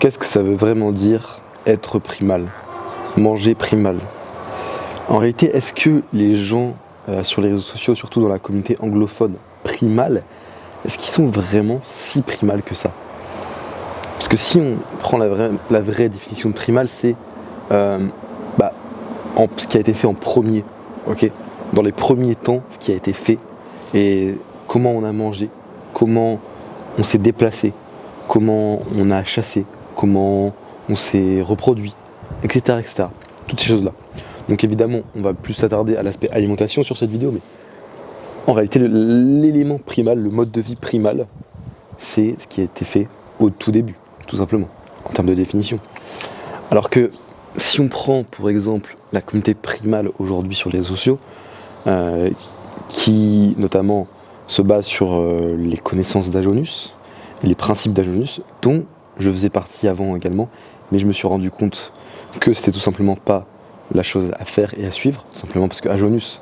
Qu'est-ce que ça veut vraiment dire être primal? Manger primal? En réalité, est-ce que les gens sur les réseaux sociaux, surtout dans la communauté anglophone, primal, est-ce qu'ils sont vraiment si primal que ça? Parce que si on prend la vraie définition de primal, c'est euh, ce qui a été fait en premier, ok? Dans les premiers temps, ce qui a été fait, et comment on a mangé, comment on s'est déplacé, comment on a chassé, comment on s'est reproduit, etc., etc. Toutes ces choses-là. Donc évidemment, on va plus s'attarder à l'aspect alimentation sur cette vidéo, mais en réalité, l'élément primal, le mode de vie primal, c'est ce qui a été fait au tout début, tout simplement, en termes de définition. Alors que si on prend pour exemple la communauté primale aujourd'hui sur les réseaux sociaux, qui notamment se base sur les connaissances d'Ajonus et les principes d'Ajonus, dont je faisais partie avant également, mais je me suis rendu compte que c'était tout simplement pas la chose à faire et à suivre, simplement parce que Ajonus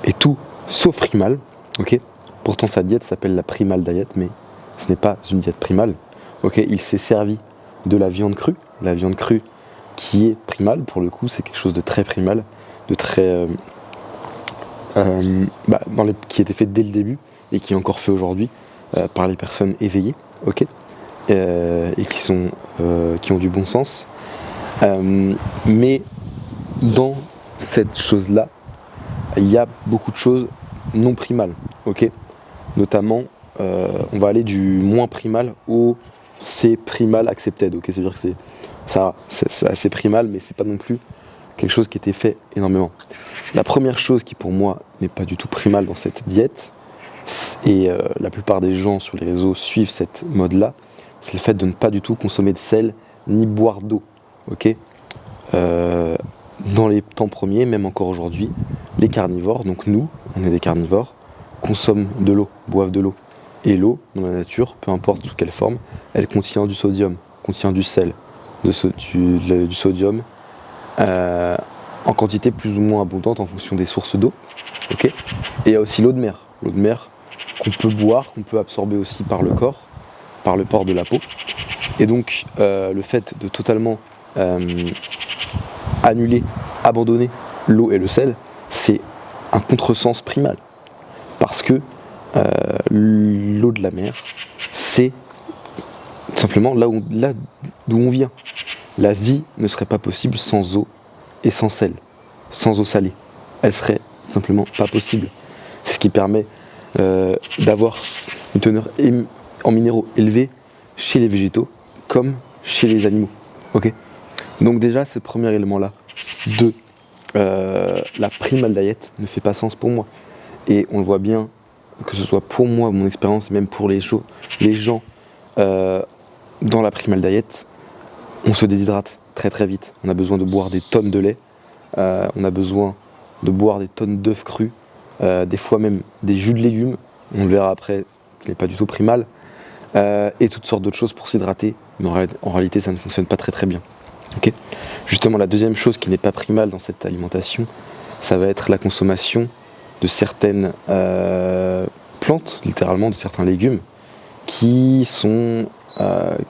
est tout sauf primal, ok. Pourtant sa diète s'appelle la primal diet, mais ce n'est pas une diète primale, ok. Il s'est servi de la viande crue qui est primale, pour le coup c'est quelque chose de très primal, de très qui était fait dès le début et qui est encore fait aujourd'hui par les personnes éveillées, ok, et qui ont du bon sens. Mais dans cette chose-là, il y a beaucoup de choses non primales, ok. Notamment, on va aller du moins primal au c'est primal accepted, ok. C'est-à-dire que c'est assez primal, mais c'est pas non plus quelque chose qui était fait énormément. La première chose qui pour moi n'est pas du tout primale dans cette diète, et la plupart des gens sur les réseaux suivent cette mode-là, c'est le fait de ne pas du tout consommer de sel ni boire d'eau, ok. Dans les temps premiers, même encore aujourd'hui, les carnivores, donc nous, on est des carnivores, consomment de l'eau, boivent de l'eau. Et l'eau, dans la nature, peu importe sous quelle forme, elle contient du sodium, contient du sel, du sodium, en quantité plus ou moins abondante en fonction des sources d'eau, ok. Et il y a aussi l'eau de mer qu'on peut boire, qu'on peut absorber aussi par le corps, par le port de la peau. Et donc le fait de totalement annuler, abandonner l'eau et le sel, c'est un contresens primal. Parce que l'eau de la mer, c'est simplement là d'où on vient. La vie ne serait pas possible sans eau et sans sel, sans eau salée. Elle serait simplement pas possible. C'est ce qui permet d'avoir une teneur en minéraux élevée chez les végétaux comme chez les animaux. Ok. Donc déjà, ce premier élément-là de la primal diet ne fait pas sens pour moi. Et on le voit bien, que ce soit pour moi, mon expérience, même pour les gens dans la primal diet, on se déshydrate très très vite. On a besoin de boire des tonnes de lait, on a besoin de boire des tonnes d'œufs crus, des fois même des jus de légumes, on le verra après, ce n'est pas du tout primal, et toutes sortes d'autres choses pour s'hydrater, mais en réalité ça ne fonctionne pas très très bien. Okay. Justement, la deuxième chose qui n'est pas primale dans cette alimentation, ça va être la consommation de certaines plantes, littéralement de certains légumes, qui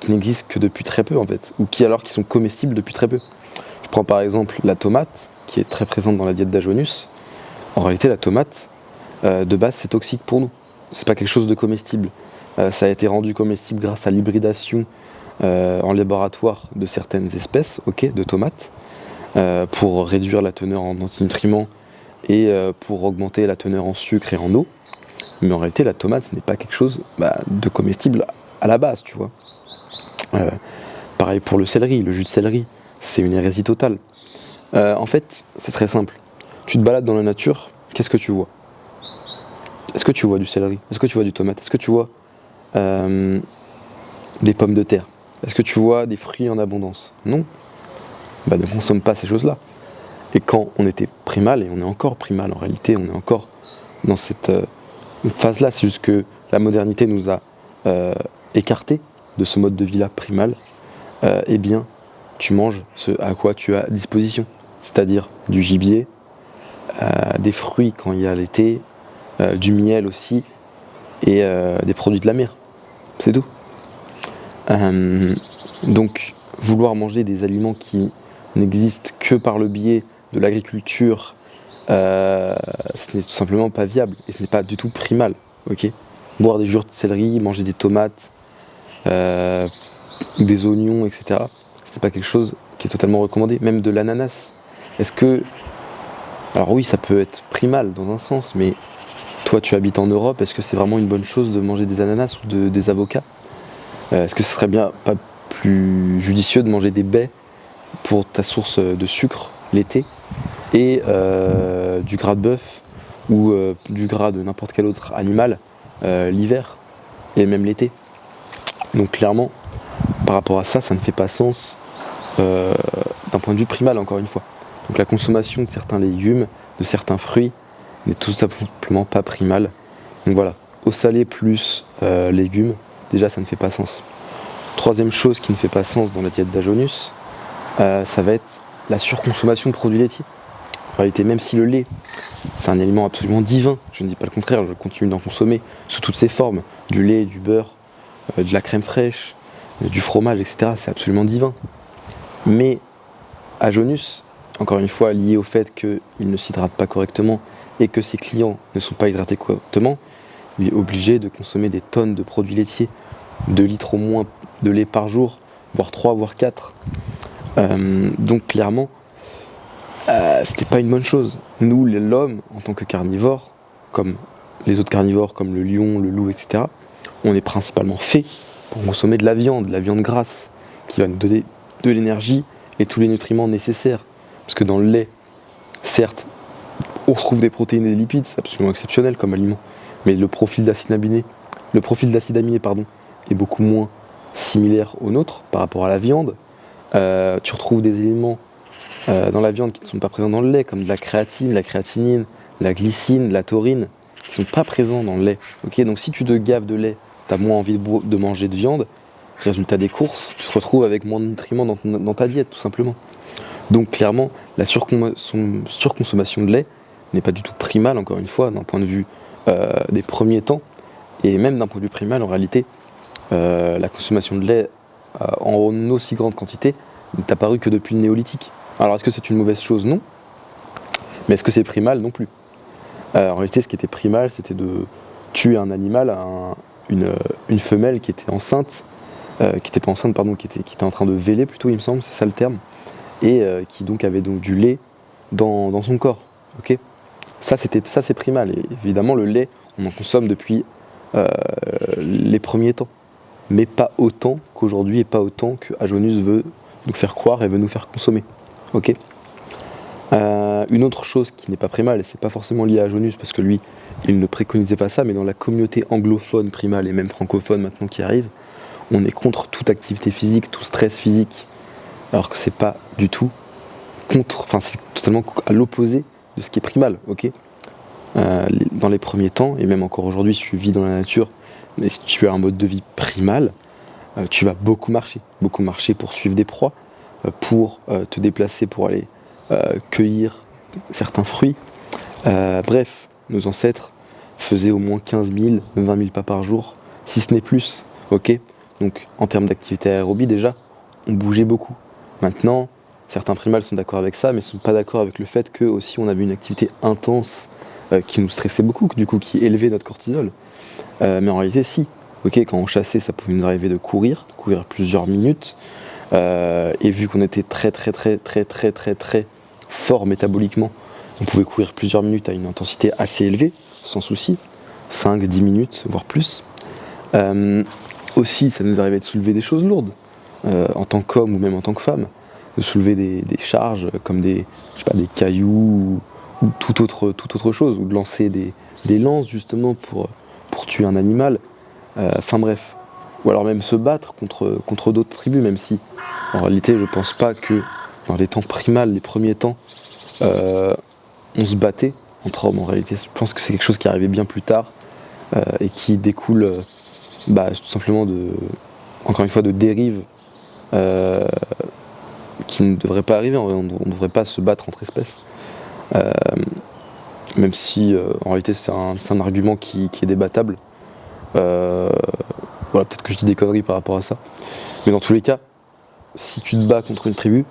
n'existent que depuis très peu en fait, ou qui sont comestibles depuis très peu. Je prends par exemple la tomate, qui est très présente dans la diète d'Ajonus. En réalité, la tomate, de base, c'est toxique pour nous. C'est pas quelque chose de comestible. Ça a été rendu comestible grâce à l'hybridation en laboratoire de certaines espèces, de tomates, pour réduire la teneur en antinutriments et pour augmenter la teneur en sucre et en eau. Mais en réalité, la tomate, ce n'est pas quelque chose de comestible à la base, tu vois. Pareil pour le céleri, le jus de céleri, c'est une hérésie totale. En fait, c'est très simple. Tu te balades dans la nature, qu'est-ce que tu vois? Est-ce que tu vois du céleri? Est-ce que tu vois du tomate? Est-ce que tu vois des pommes de terre? Est-ce que tu vois des fruits en abondance? Non. Ne consomme pas ces choses-là. Et quand on était primal, et on est encore primal en réalité, on est encore dans cette phase-là, c'est juste que la modernité nous a écartés de ce mode de vie-là primal, eh bien, tu manges ce à quoi tu as disposition. C'est-à-dire du gibier, des fruits quand il y a l'été, du miel aussi, et des produits de la mer. C'est tout. Donc, vouloir manger des aliments qui n'existent que par le biais de l'agriculture, ce n'est tout simplement pas viable et ce n'est pas du tout primal, ok. Boire des jus de céleri, manger des tomates, des oignons, etc. C'est pas quelque chose qui est totalement recommandé, même de l'ananas. Est-ce que... Alors oui, ça peut être primal dans un sens, mais toi tu habites en Europe, est-ce que c'est vraiment une bonne chose de manger des ananas ou des avocats? Est-ce que ce serait bien pas plus judicieux de manger des baies pour ta source de sucre l'été et du gras de bœuf ou du gras de n'importe quel autre animal l'hiver et même l'été? Donc clairement, par rapport à ça, ça ne fait pas sens d'un point de vue primal, encore une fois. Donc la consommation de certains légumes, de certains fruits, n'est tout simplement pas primale. Donc voilà, eau salée plus légumes, déjà ça ne fait pas sens. Troisième chose qui ne fait pas sens dans la diète d'Ajonus, ça va être la surconsommation de produits laitiers. En réalité, même si le lait, c'est un aliment absolument divin, je ne dis pas le contraire, je continue d'en consommer sous toutes ses formes, du lait, du beurre, de la crème fraîche, du fromage, etc. C'est absolument divin. Mais Ajonus, encore une fois lié au fait qu'il ne s'hydrate pas correctement et que ses clients ne sont pas hydratés correctement, il est obligé de consommer des tonnes de produits laitiers, 2 litres au moins de lait par jour, voire 3, voire 4. Donc clairement, c'était pas une bonne chose. Nous, l'homme, en tant que carnivore, comme les autres carnivores, comme le lion, le loup, etc., on est principalement fait pour consommer de la viande grasse, qui va nous donner de l'énergie et tous les nutriments nécessaires. Parce que dans le lait, certes, on retrouve des protéines et des lipides, c'est absolument exceptionnel comme aliment, mais le profil d'acide aminé, est beaucoup moins similaire au nôtre par rapport à la viande. Tu retrouves des éléments dans la viande qui ne sont pas présents dans le lait, comme de la créatine, la créatinine, la glycine, la taurine, qui ne sont pas présents dans le lait. Okay, donc si tu te gaves de lait, tu as moins envie de manger de viande, résultat des courses, tu te retrouves avec moins de nutriments dans ta diète, tout simplement. Donc clairement, la surconsommation de lait n'est pas du tout primale, encore une fois, d'un point de vue des premiers temps, et même d'un point de vue primal, en réalité, la consommation de lait en aussi grande quantité n'est apparue que depuis le néolithique. Alors est-ce que c'est une mauvaise chose? Non. Mais est-ce que c'est primal? Non plus. En réalité, ce qui était primal, c'était de tuer un animal, une femelle qui était enceinte, qui était en train de véler plutôt, il me semble, c'est ça le terme, et qui donc avait donc du lait dans son corps. Okay, ça c'est primal. Et évidemment, le lait, on en consomme depuis les premiers temps, mais pas autant qu'aujourd'hui et pas autant que Ajonus veut nous faire croire et veut nous faire consommer. Ok. Une autre chose qui n'est pas primale, et c'est pas forcément lié à Ajonus parce que lui, il ne préconisait pas ça, mais dans la communauté anglophone primale et même francophone maintenant qui arrive, on est contre toute activité physique, tout stress physique, alors que c'est pas du tout c'est totalement à l'opposé de ce qui est primal, ok. Dans les premiers temps, et même encore aujourd'hui, si tu vis dans la nature, et si tu as un mode de vie primal, tu vas beaucoup marcher pour suivre des proies, pour te déplacer pour aller cueillir certains fruits. Bref, nos ancêtres faisaient au moins 15 000, 20 000 pas par jour, si ce n'est plus, ok. Donc en termes d'activité aérobie déjà, on bougeait beaucoup. Maintenant, certains primals sont d'accord avec ça, mais ne sont pas d'accord avec le fait que aussi on avait une activité intense qui nous stressait beaucoup, du coup qui élevait notre cortisol. Mais en réalité, si. Ok, quand on chassait, ça pouvait nous arriver de courir plusieurs minutes. Et vu qu'on était très fort métaboliquement, on pouvait courir plusieurs minutes à une intensité assez élevée, sans souci, 5-10 minutes, voire plus. Aussi, ça nous arrivait de soulever des choses lourdes, en tant qu'homme ou même en tant que femme, de soulever des charges comme des cailloux ou toute autre chose, ou de lancer des lances justement pour tuer un animal. Enfin bref. Ou alors même se battre contre d'autres tribus, même si en réalité je pense pas que dans les temps primals, les premiers temps, on se battait entre hommes. En réalité, je pense que c'est quelque chose qui arrivait bien plus tard et qui découle tout simplement encore une fois, de dérives qui ne devraient pas arriver. On ne devrait pas se battre entre espèces. Même si en réalité c'est un argument qui est débattable. Voilà, peut-être que je dis des conneries par rapport à ça. Mais dans tous les cas, si tu te bats contre une tribu,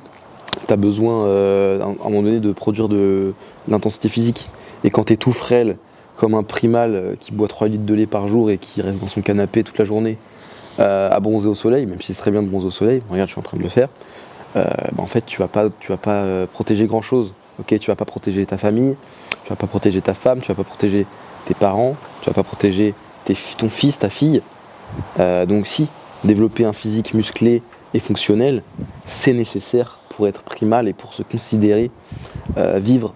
tu as besoin à un moment donné de produire de l'intensité physique. Et quand tu es tout frêle, comme un primal qui boit 3 litres de lait par jour et qui reste dans son canapé toute la journée à bronzer au soleil, même si c'est très bien de bronzer au soleil, regarde, je suis en train de le faire, en fait, tu vas pas protéger grand chose. Ok, tu vas pas protéger ta famille, tu vas pas protéger ta femme, tu vas pas protéger tes parents, tu vas pas protéger ton fils, ta fille. Donc si développer un physique musclé et fonctionnel, c'est nécessaire pour être primal et pour se considérer vivre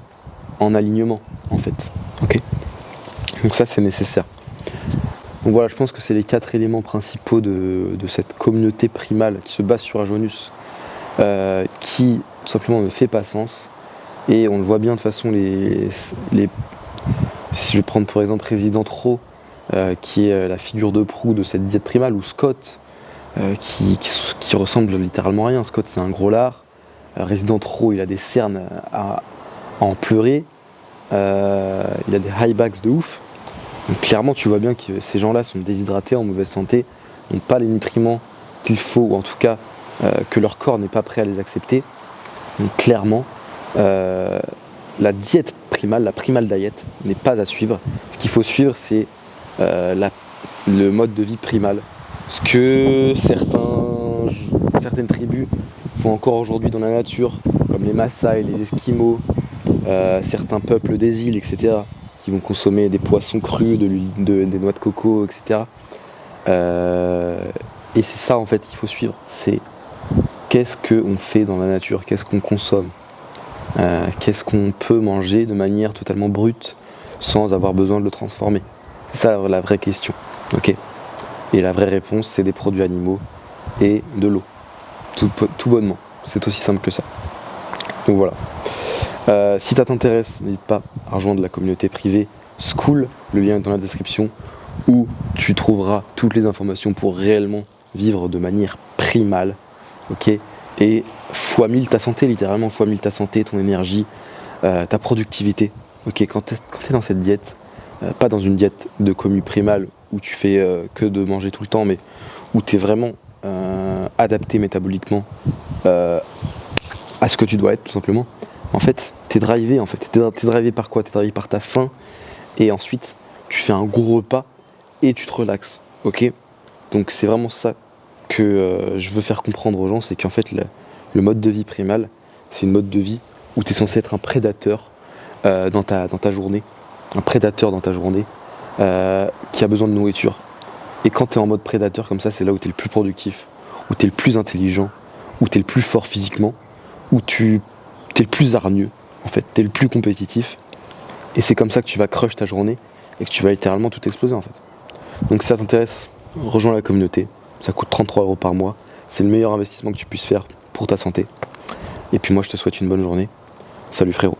en alignement en fait. Ok. Donc ça c'est nécessaire. Donc voilà, je pense que c'est les 4 éléments principaux de cette communauté primale qui se base sur Ajonus, qui tout simplement ne fait pas sens. Et on le voit bien de façon si je vais prendre pour exemple Resident Ro, qui est la figure de proue de cette diète primale, ou Scott, qui ressemble littéralement à rien. Scott c'est un gros lard, Resident Ro il a des cernes à en pleurer, il a des high backs de ouf. Donc clairement tu vois bien que ces gens là sont déshydratés, en mauvaise santé, n'ont pas les nutriments qu'il faut, ou en tout cas que leur corps n'est pas prêt à les accepter. Donc clairement la diète primale, la primal diet n'est pas à suivre. Ce qu'il faut suivre c'est le mode de vie primal. Ce que certaines tribus font encore aujourd'hui dans la nature, comme les Maasai, les Esquimaux, certains peuples des îles, etc., qui vont consommer des poissons crus, des noix de coco, etc. Et c'est ça en fait qu'il faut suivre. C'est qu'est-ce qu'on fait dans la nature, qu'est-ce qu'on consomme, qu'est-ce qu'on peut manger de manière totalement brute sans avoir besoin de le transformer. C'est ça la vraie question. Ok. Et la vraie réponse, c'est des produits animaux et de l'eau. Tout bonnement. C'est aussi simple que ça. Donc voilà. Si ça t'intéresse, n'hésite pas à rejoindre la communauté privée School, le lien est dans la description, où tu trouveras toutes les informations pour réellement vivre de manière primale, ok, et fois 1000 ta santé, littéralement fois 1000 ta santé, ton énergie, ta productivité, ok, quand t'es dans cette diète, pas dans une diète de commu primale où tu fais que de manger tout le temps, mais où tu es vraiment adapté métaboliquement à ce que tu dois être tout simplement. En fait, t'es drivé T'es drivé par quoi? T'es drivé par ta faim, et ensuite tu fais un gros repas et tu te relaxes, ok? Donc c'est vraiment ça que je veux faire comprendre aux gens, c'est qu'en fait le mode de vie primal, c'est une mode de vie où tu es censé être un prédateur dans ta journée, un prédateur dans ta journée qui a besoin de nourriture. Et quand tu es en mode prédateur comme ça, c'est là où tu es le plus productif, où tu es le plus intelligent, où tu es le plus fort physiquement, où tu es le plus hargneux, en fait, tu es le plus compétitif. Et c'est comme ça que tu vas crush ta journée et que tu vas littéralement tout exploser en fait. Donc si ça t'intéresse, rejoins la communauté. Ça coûte 33 € par mois. C'est le meilleur investissement que tu puisses faire pour ta santé. Et puis moi je te souhaite une bonne journée. Salut frérot.